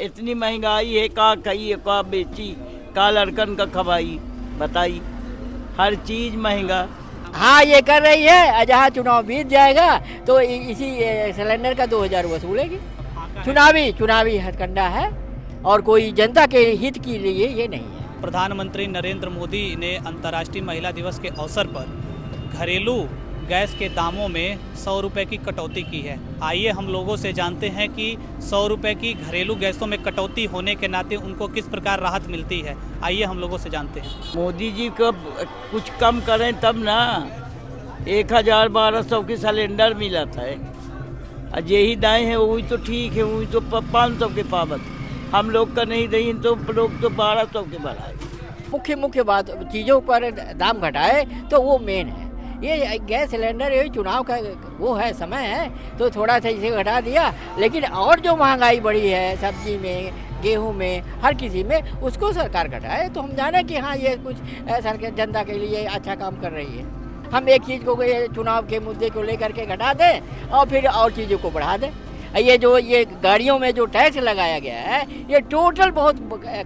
इतनी महंगाई है, का खाइए का बेची, का लड़कन का खवाई, बताई, हर चीज महंगा। हाँ ये कर रही है, जहाँ चुनाव बीत जाएगा तो इसी सिलेंडर का 2000 वसूलेगी। चुनावी हथकंडा है और कोई जनता के हित के लिए ये नहीं है। प्रधानमंत्री नरेंद्र मोदी ने अंतर्राष्ट्रीय महिला दिवस के अवसर पर घरेलू गैस के दामों में 100 रुपये की कटौती की है। आइए हम लोगों से जानते हैं कि 100 रुपये की घरेलू गैसों में कटौती होने के नाते उनको किस प्रकार राहत मिलती है। आइए हम लोगों से जानते हैं। मोदी जी को कुछ कम करें तब ना। 1000-1200 की सिलेंडर मिला था, और यही दाएँ हैं वही तो ठीक है, वही तो 500 के पाबंद। हम लोग का नहीं रही तो लोग तो 1200 के बढ़ाए। मुख्य बात चीज़ों पर दाम घटाए तो वो मेन है। ये गैस सिलेंडर ये चुनाव का वो है, समय है तो थोड़ा सा इसे घटा दिया, लेकिन और जो महंगाई बढ़ी है सब्जी में, गेहूं में, हर किसी में, उसको सरकार घटाए तो हम जाने कि हाँ ये कुछ सरकार जनता के लिए अच्छा काम कर रही है। हम एक चीज़ को चुनाव के मुद्दे को लेकर के घटा दें और फिर और चीज़ों को बढ़ा दें। ये गाड़ियों में जो टैक्स लगाया गया है ये टोटल बहुत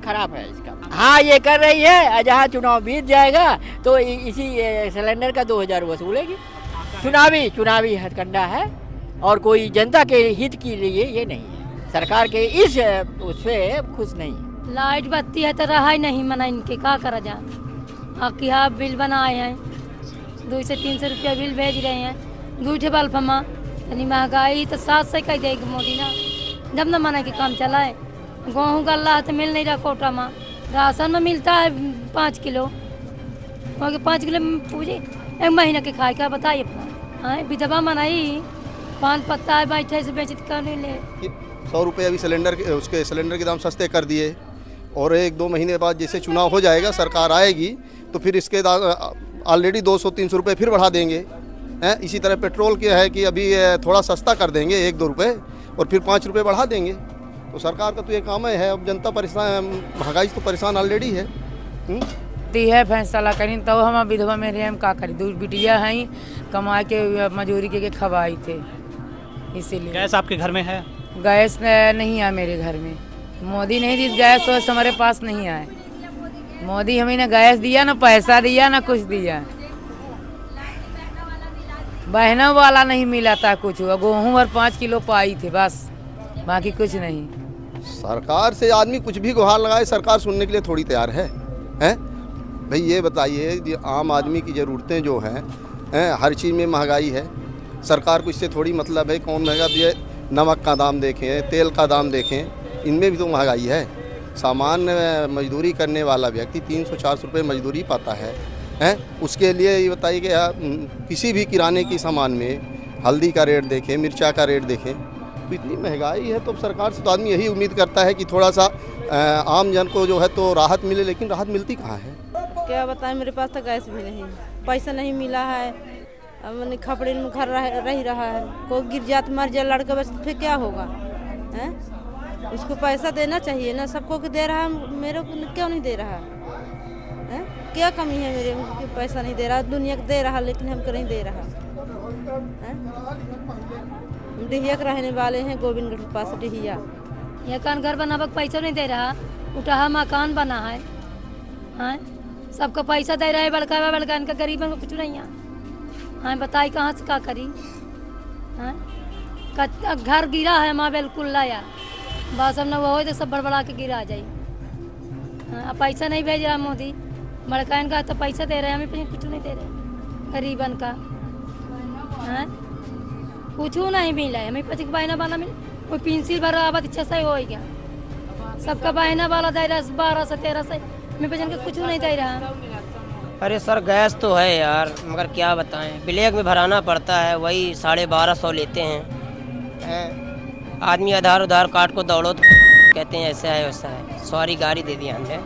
खराब है इसका। हाँ ये कर रही है, जहाँ चुनाव बीत जाएगा तो इसी सिलेंडर का 2000 वसूलेगी। चुनावी हथकंडा है और कोई जनता के हित के लिए ये नहीं है। सरकार के इस उससे खुश नहीं है। लाइट बत्ती है तो रहा ही नहीं, मना इनके का करा जा। आपकी हाँ बिल बनाए हैं, 200 से 300 रुपया बिल भेज रहे हैं। दूठे बल्फमा यानी महंगाई तो 7 से कह देगी मोदी ना, जब न मना के काम चलाए। गेहूँ गल्ला है तो मिल नहीं रहा कोटा में, राशन में मिलता है 5 किलो, 5 किलो पूछे 1 महीने के खाए क्या बताइए अपना। हाँ विधवा मनाई, पान पत्ता है बैठे से बेचित करने ले। 100 रुपये अभी उसके सिलेंडर के दाम सस्ते कर दिए, और 1-2 महीने बाद जैसे चुनाव हो जाएगा, सरकार आएगी तो फिर इसके ऑलरेडी 200-300 रुपये फिर बढ़ा देंगे। इसी तरह पेट्रोल के है कि अभी थोड़ा सस्ता कर देंगे 1-2 रुपये और फिर 5 रुपये बढ़ा देंगे। तो सरकार का तो ये काम है। अब जनता परेशान, महंगाई तो परेशान ऑलरेडी है। दी है फैसला करी तो हम विधवा में रहे, हम का करी, 2 बिटिया हैं, कमा के मजूरी के खवाई थे, इसीलिए। गैस आपके घर में है? गैस नहीं है मेरे घर में। मोदी नहीं दी गैस तो हमारे पास नहीं आए। मोदी हमें ना गैस दिया, ना पैसा दिया, ना कुछ दिया। बहनों वाला नहीं मिला था कुछ, गेहूँ और 5 किलो पाई थे बस, बाकी कुछ नहीं। सरकार से आदमी कुछ भी गुहार लगाए, सरकार सुनने के लिए थोड़ी तैयार है। भाई ये बताइए, आम आदमी की ज़रूरतें जो हैं, हर चीज़ में महंगाई है, सरकार को इससे थोड़ी मतलब है। कौन महंगा दिए? नमक का दाम देखें, तेल का दाम देखें, इनमें भी तो महंगाई है। सामान्य मजदूरी करने वाला व्यक्ति 300-400 रुपये मजदूरी पाता है। उसके लिए ये बताइए कि किसी भी किराने की सामान में हल्दी का रेट देखें, मिर्चा का रेट देखें, तो इतनी महंगाई है। तो सरकार से तो आदमी यही उम्मीद करता है कि थोड़ा सा आम जन को जो है तो राहत मिले, लेकिन राहत मिलती कहाँ है? क्या बताएं, मेरे पास तो गैस भी नहीं, पैसा नहीं मिला है। अब मैंने खपड़े में घर रह रहा है, कोई गिर जात मर जाए लड़का बस फिर क्या होगा? उसको पैसा देना चाहिए ना, सबको दे रहा है, मेरे को क्यों नहीं दे रहा है? क्या कमी है मेरे में? पैसा नहीं दे रहा, दुनिया को दे रहा लेकिन हमको नहीं दे रहा। हम डिहिया के रहने वाले हैं, गोविंदगढ़ के पास डिहिया। ये कान घर बनावे पैसा नहीं दे रहा, उठा मकान बना है। हाँ सबको पैसा दे रहा है, बड़का इनका गरीबों को कुछ नहीं है। हाँ बताई कहाँ से क्या करी? हाँ घर गिरा है माँ बिल्कुल लाया, बस हम ना वो हो तो सब बड़बड़ा के गिरा जाए। हाँ पैसा नहीं भेज रहा मोदी, बड़का इनका तो पैसा दे रहे हैं, हमें कुछ नहीं दे रहे गरीबन का। हाँ कुछ नहीं मिला है, हमें 25 बहना वाला मिले, कोई पेंसिल भर आबाद इच्छा से हो गया, सबका बहना वाला दे रहा 12 से 13 से, हमें बचन का कुछ नहीं दे रहा। अरे सर गैस तो है यार, मगर क्या बताएं, ब्लैक में भराना पड़ता है, वही 1250 लेते हैं। आदमी आधार उधार काट को दौड़ो तो कहते हैं ऐसा है वैसा है। सॉरी गाड़ी दे दी हमने,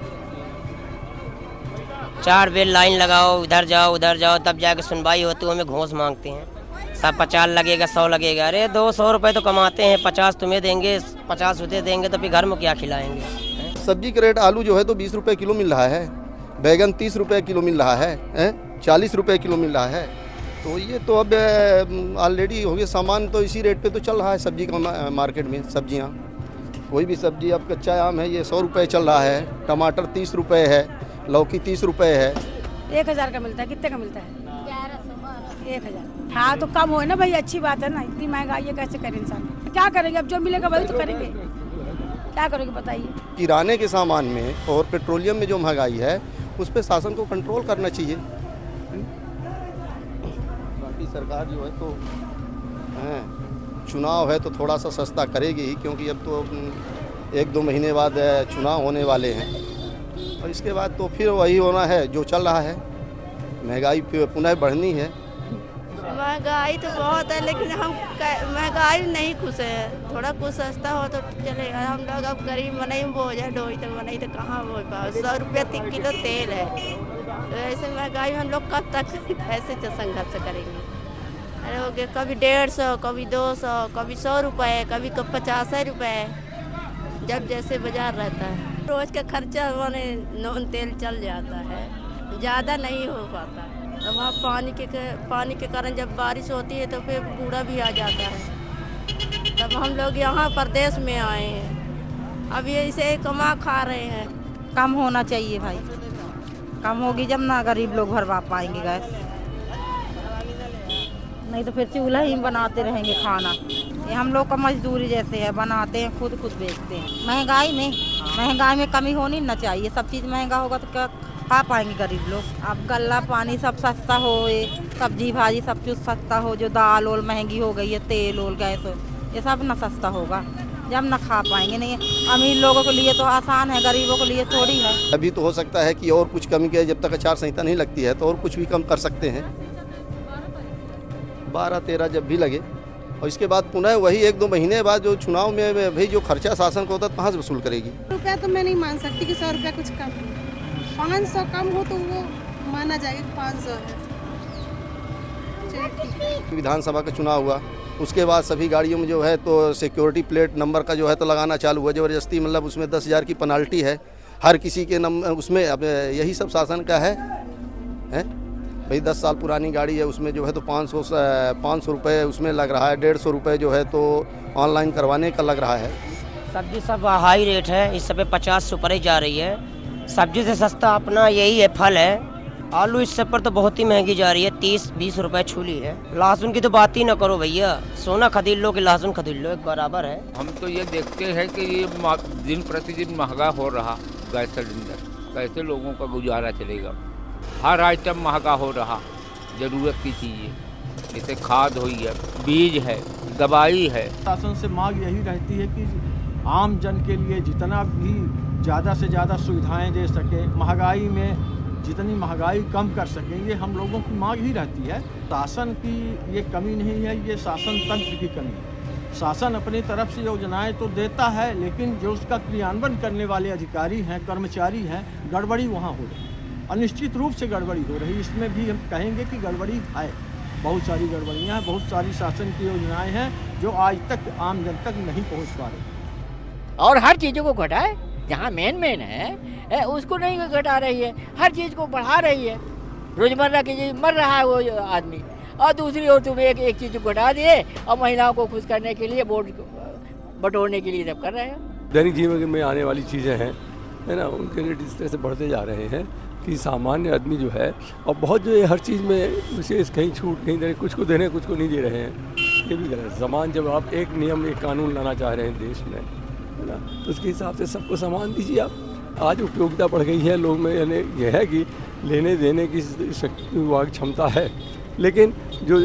4 बेल लाइन लगाओ, इधर जाओ उधर जाओ, तब जाके सुनवाई होती है, हमें घूस मांगते हैं। सब 50 लगेगा, 100 लगेगा। अरे 200 रुपये तो कमाते हैं, 50 तुम्हें देंगे, 50 रुपये देंगे तो फिर घर में क्या खिलाएंगे? सब्जी का रेट आलू जो है तो 20 रुपये किलो मिल रहा है, बैगन 30 रुपये किलो मिल रहा है, 40 रुपये किलो मिल रहा है। तो ये तो अब ऑलरेडी हो गया, सामान तो इसी रेट पे तो चल रहा है सब्जी का मार्केट में। सब्जियाँ कोई भी सब्जी, अब कच्चा आम है ये 100 रुपये चल रहा है, टमाटर 30 रुपये है, लौकी 30 रुपये है। 1000 का मिलता है, कितने का मिलता है? 1000। हाँ तो कम हो ना भाई, अच्छी बात है ना, इतनी महंगाई है कैसे करें इंसान? क्या करेंगे, अब जो मिलेगा वही तो करेंगे, क्या करोगे बताइए। किराने के सामान में और पेट्रोलियम में जो महंगाई है उस पर शासन को कंट्रोल करना चाहिए। बाकी सरकार जो है तो चुनाव है तो थोड़ा सा सस्ता करेगी ही, क्योंकि अब तो 1-2 महीने बाद चुनाव होने वाले हैं और इसके बाद तो फिर वही होना है जो चल रहा है, महंगाई पुनः बढ़नी है। महंगाई तो बहुत है, लेकिन हम महंगाई नहीं खुश है, थोड़ा कुछ सस्ता हो तो चलेगा। हम लोग अब गरीब मनाई बोझ है, ढोई तो मनाई तो कहाँ बोझ पाओ। 100 रुपया 3 किलो तेल है, तो ऐसे महंगाई में हम लोग कब तक कैसे संघर्ष करेंगे? अरे हो गया कभी 150, कभी 200, कभी 100 रुपये, कभी 50 रुपये, जब जैसे बाजार रहता है। रोज़ का खर्चा माने नून तेल चल जाता है, ज़्यादा नहीं हो पाता। अब वहाँ पानी के कारण जब बारिश होती है तो फिर कूड़ा भी आ जाता है। तब हम लोग यहाँ प्रदेश में आए हैं, अब ये इसे कमा खा रहे हैं। कम होना चाहिए भाई, कम होगी जब ना गरीब लोग भरवा पाएंगे गैस, नहीं तो फिर चूल्हा ही बनाते रहेंगे खाना। ये हम लोग का मजदूरी जैसे है, बनाते हैं खुद बेचते हैं। महंगाई में कमी होनी ना चाहिए, सब चीज़ महंगा होगा तो क्या खा पाएंगे गरीब लोग। अब गल्ला पानी सब सस्ता हो, सब्जी भाजी सब कुछ सस्ता हो, जो दाल ओल महंगी हो गई है, तेल ओल गैस ये सब ना सस्ता होगा जब ना खा पाएंगे। नहीं अमीर लोगों के लिए तो आसान है, गरीबों के लिए थोड़ी है। अभी तो हो सकता है कि और कुछ कमी के, जब तक आचार संहिता नहीं लगती है तो और कुछ भी कम कर सकते हैं, 12-13 जब भी लगे। और इसके बाद पुनः वही 1-2 महीने बाद जो चुनाव में भाई जो खर्चा शासन को होता है कहाँ से वसूल करेगी? रुपया तो मैं नहीं मान सकती कि 100 रुपया कुछ कम, 500 कम हो तो वो माना जाएगा 500 है। विधानसभा का चुनाव हुआ, उसके बाद सभी गाड़ियों में जो है तो सिक्योरिटी प्लेट नंबर का जो है तो लगाना चालू हुआ ज़बरदस्ती, मतलब उसमें 10,000 की पेनाल्टी है हर किसी के नंबर उसमें। अब यही सब शासन का है भाई 10 साल पुरानी गाड़ी है उसमें जो है तो 500 रुपये उसमें लग रहा है, 150 रुपये जो है तो ऑनलाइन करवाने का लग रहा है। सब्जी सब हाई रेट है, इस सब पे 50 से ऊपर ही जा रही है। सब्जी से सस्ता अपना यही है, फल है। आलू इस सब पर तो बहुत ही महंगी जा रही है, 30-20 रुपए छूली है। लहसुन की तो बात ही ना करो भैया, सोना खरीद लो कि लहसुन खरीद लो, एक बराबर है। हम तो ये देखते हैं कि ये दिन प्रतिदिन महंगा हो रहा गैस सिलेंडर, कैसे लोगों का गुजारा चलेगा। हर आइटम महंगा हो रहा, ज़रूरत की चीज़ें जैसे खाद हुई है, बीज है, दवाई है। शासन से मांग यही रहती है कि आम जन के लिए जितना भी ज़्यादा से ज़्यादा सुविधाएं दे सके, महंगाई में जितनी महंगाई कम कर सकें, ये हम लोगों की मांग ही रहती है। शासन की ये कमी नहीं है, ये शासन तंत्र की कमी है। शासन अपनी तरफ से योजनाएं तो देता है, लेकिन जो उसका क्रियान्वयन करने वाले अधिकारी हैं, कर्मचारी हैं, गड़बड़ी वहाँ हो रही, अनिश्चित रूप से गड़बड़ी हो रही। इसमें भी हम कहेंगे कि गड़बड़ी है, बहुत सारी गड़बड़ियाँ हैं, बहुत सारी शासन की योजनाएँ हैं जो आज तक आम जन तक नहीं पहुँच पा रही। और हर चीज़ों को घटाए, जहाँ मेन है उसको नहीं घटा रही है, हर चीज़ को बढ़ा रही है। रोजमर्रा की चीज़ मर रहा है वो आदमी, और दूसरी ओर तुम एक चीज़ को घटा दिए और महिलाओं को खुश करने के लिए वोट बटोरने के लिए सब कर रहे हैं। दैनिक जीवन में आने वाली चीज़ें हैं, है ना, उनके रेट इस तरह से बढ़ते जा रहे हैं कि सामान्य आदमी जो है, और बहुत जो है हर चीज़ में विशेष कहीं छूट नहीं दे रहे, कुछ को दे रहे हैं, कुछ को नहीं दे रहे हैं, ये भी गलत है। समान जब आप एक नियम एक कानून लाना चाह रहे हैं देश में, है ना, तो उसके हिसाब से सबको सामान दीजिए आप। आज उपयोगिता बढ़ गई है, लोग में यानी यह है कि लेने देने की क्षमता है, लेकिन जो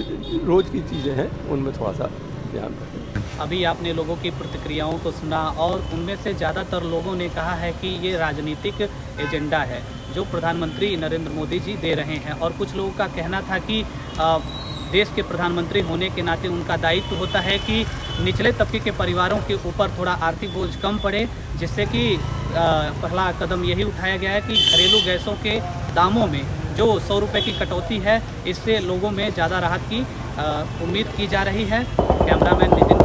रोज़ की चीज़ें हैं उनमें थोड़ा सा ध्यान रखें। अभी आपने लोगों की प्रतिक्रियाओं को सुना और उनमें से ज़्यादातर लोगों ने कहा है कि ये राजनीतिक एजेंडा है जो प्रधानमंत्री नरेंद्र मोदी जी दे रहे हैं। और कुछ लोगों का कहना था कि देश के प्रधानमंत्री होने के नाते उनका दायित्व होता है कि निचले तबके के परिवारों के ऊपर थोड़ा आर्थिक बोझ कम पड़े, जिससे कि पहला कदम यही उठाया गया है कि घरेलू गैसों के दामों में जो 100 रुपये की कटौती है, इससे लोगों में ज़्यादा राहत की उम्मीद की जा रही है। कैमरामैन नितिन